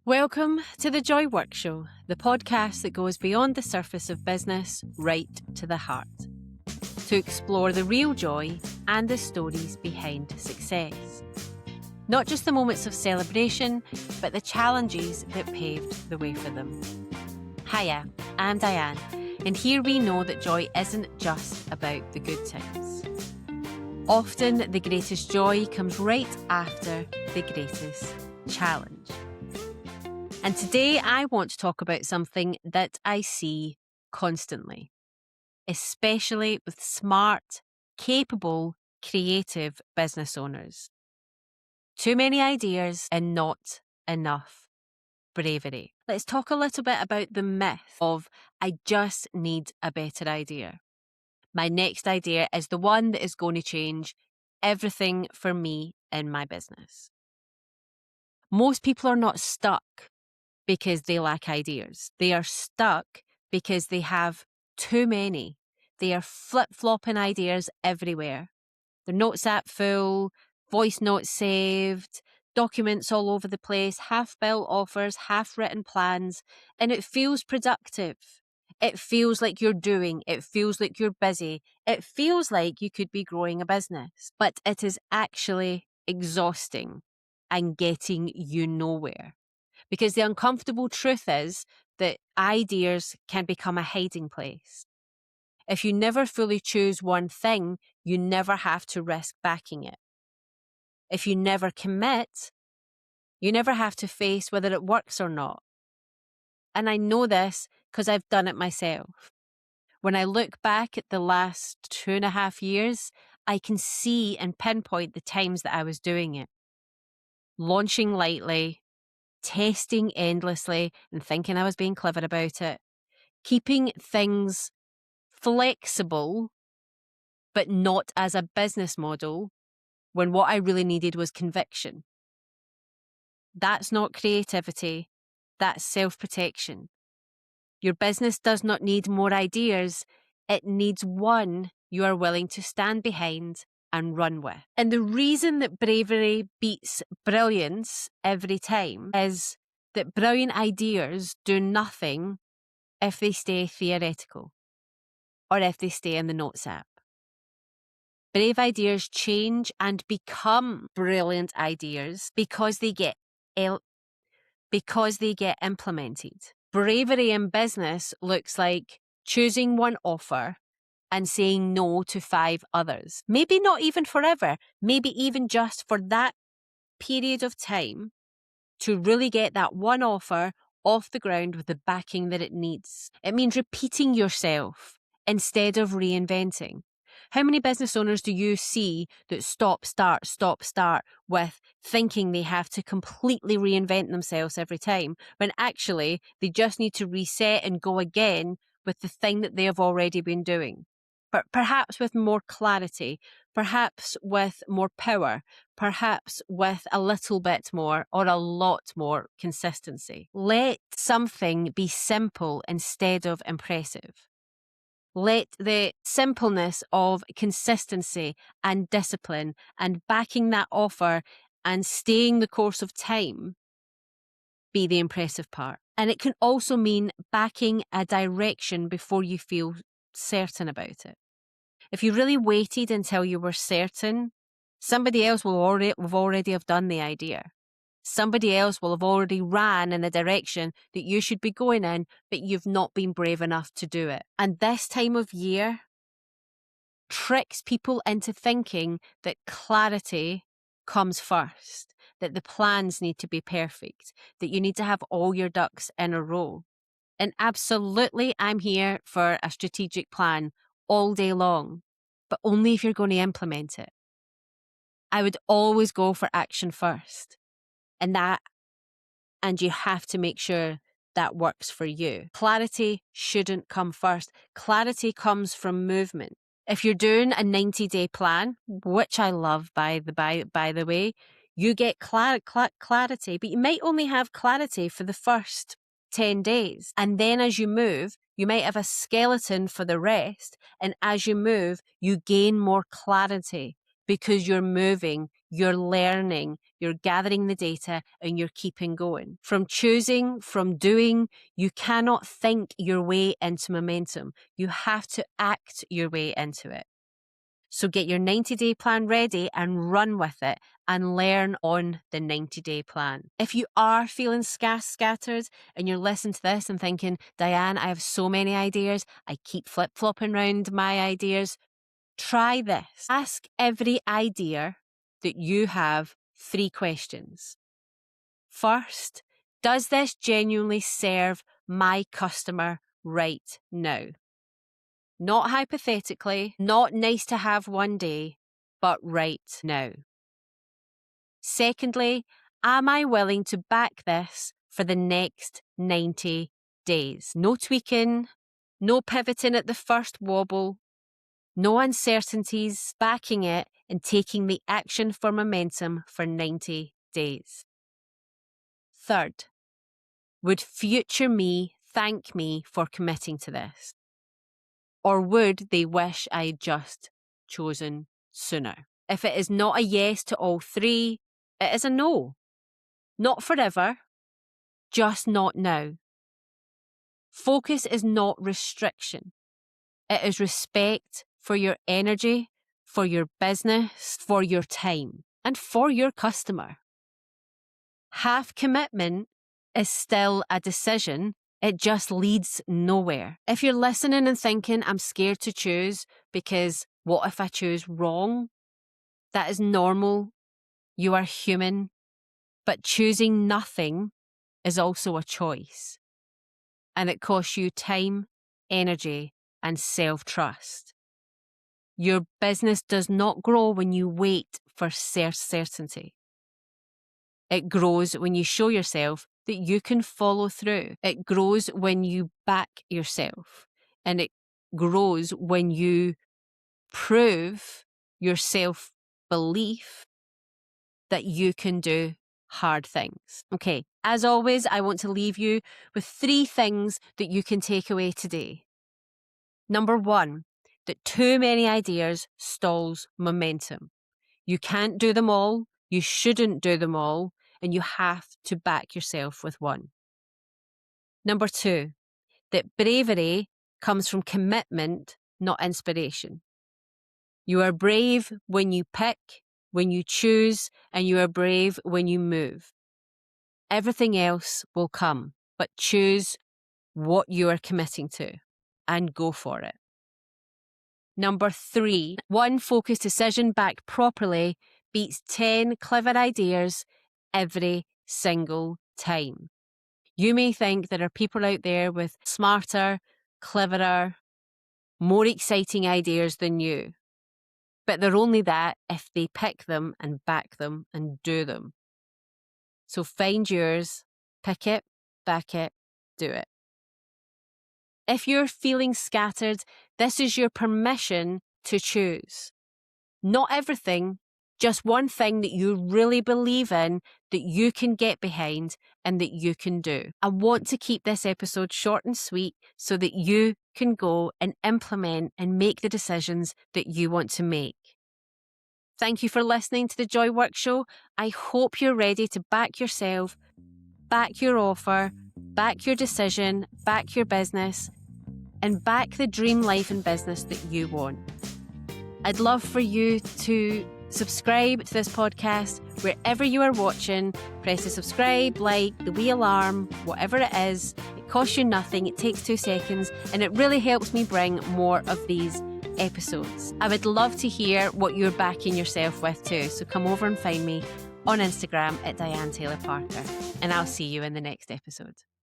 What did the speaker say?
Welcome to the Joy Work Show, the podcast that goes beyond the surface of business right to the heart, to explore the real joy and the stories behind success. Not just the moments of celebration, but the challenges that paved the way for them. Hiya, I'm Diane, and here we know that joy isn't just about the good times. Often the greatest joy comes right after the greatest challenge. And today I want to talk about something that I see constantly, especially with smart, capable, creative business owners. Too many ideas and not enough bravery. Let's talk a little bit about the myth of I just need a better idea. My next idea is the one that is going to change everything for me in my business. Most people are not stuck because they lack ideas. They are stuck because they have too many. They are flip-flopping ideas everywhere. Their notes app full, voice notes saved, documents all over the place, half-built offers, half-written plans, and it feels productive. It feels like you're doing. It feels like you're busy. It feels like you could be growing a business, but it is actually exhausting and getting you nowhere. Because the uncomfortable truth is that ideas can become a hiding place. If you never fully choose one thing, you never have to risk backing it. If you never commit, you never have to face whether it works or not. And I know this because I've done it myself. When I look back at the last 2.5 years, I can see and pinpoint the times that I was doing it. Launching lightly, testing endlessly and thinking I was being clever about it, keeping things flexible, but not as a business model when what I really needed was conviction. That's not creativity, that's self-protection. Your business does not need more ideas, it needs one you are willing to stand behind and run with. And the reason that bravery beats brilliance every time is that brilliant ideas do nothing if they stay theoretical or if they stay in the notes app. Brave ideas change and become brilliant ideas because they get implemented. Bravery in business looks like choosing one offer and saying no to 5 others. Maybe not even forever, maybe even just for that period of time to really get that one offer off the ground with the backing that it needs. It means repeating yourself instead of reinventing. How many business owners do you see that stop, start with thinking they have to completely reinvent themselves every time, when actually they just need to reset and go again with the thing that they have already been doing? But perhaps with more clarity, perhaps with more power, perhaps with a little bit more or a lot more consistency. Let something be simple instead of impressive. Let the simpleness of consistency and discipline and backing that offer and staying the course of time be the impressive part. And it can also mean backing a direction before you feel certain about it. If you really waited until you were certain, somebody else will already have done the idea. Somebody else will have already ran in the direction that you should be going in, but you've not been brave enough to do it. And this time of year tricks people into thinking that clarity comes first, that the plans need to be perfect, that you need to have all your ducks in a row. And absolutely, I'm here for a strategic plan all day long, but only if you're going to implement it. I would always go for action first, and you have to make sure that works for you. Clarity shouldn't come first. Clarity comes from movement. If you're doing a 90-day plan, which I love by the way, you get clarity, but you might only have clarity for the first 10 days. And then as you move, you might have a skeleton for the rest. And as you move, you gain more clarity because you're moving, you're learning, you're gathering the data, and you're keeping going. From choosing, from doing, you cannot think your way into momentum. You have to act your way into it. So get your 90-day plan ready and run with it and learn on the 90-day plan. If you are feeling scattered and you're listening to this and thinking, Diane, I have so many ideas, I keep flip-flopping around my ideas, try this. Ask every idea that you have 3 questions. First, does this genuinely serve my customer right now? Not hypothetically, not nice to have one day, but right now. Secondly, am I willing to back this for the next 90 days? No tweaking, no pivoting at the first wobble, no uncertainties, backing it and taking the action for momentum for 90 days. Third, would future me thank me for committing to this? Or would they wish I'd just chosen sooner? If it is not a yes to all 3, it is a no. Not forever, just not now. Focus is not restriction. It is respect for your energy, for your business, for your time, and for your customer. Half commitment is still a decision. It just leads nowhere. If you're listening and thinking, I'm scared to choose because what if I choose wrong? That is normal. You are human. But choosing nothing is also a choice. And it costs you time, energy, and self-trust. Your business does not grow when you wait for certainty. It grows when you show yourself that you can follow through. It grows when you back yourself. And it grows when you prove your self-belief that you can do hard things. Okay, as always, I want to leave you with 3 things that you can take away today. Number 1, that too many ideas stalls momentum. You can't do them all, you shouldn't do them all, and you have to back yourself with one. Number 2, that bravery comes from commitment, not inspiration. You are brave when you pick, when you choose, and you are brave when you move. Everything else will come, but choose what you are committing to and go for it. Number 3, one focused decision backed properly beats 10 clever ideas every single time. You may think there are people out there with smarter, cleverer, more exciting ideas than you, but they're only that if they pick them and back them and do them. So find yours, pick it, back it, do it. If you're feeling scattered, this is your permission to choose. Not everything, just one thing that you really believe in, that you can get behind and that you can do. I want to keep this episode short and sweet so that you can go and implement and make the decisions that you want to make. Thank you for listening to the Joy Work Show. I hope you're ready to back yourself, back your offer, back your decision, back your business, and back the dream life and business that you want. I'd love for you to subscribe to this podcast wherever you are watching. Press the subscribe, like, the wee alarm, whatever it is. It costs you nothing. It takes 2 seconds, and it really helps me bring more of these episodes. I would love to hear what you're backing yourself with too. So come over and find me on Instagram at Diane Taylor Parker, and I'll see you in the next episode.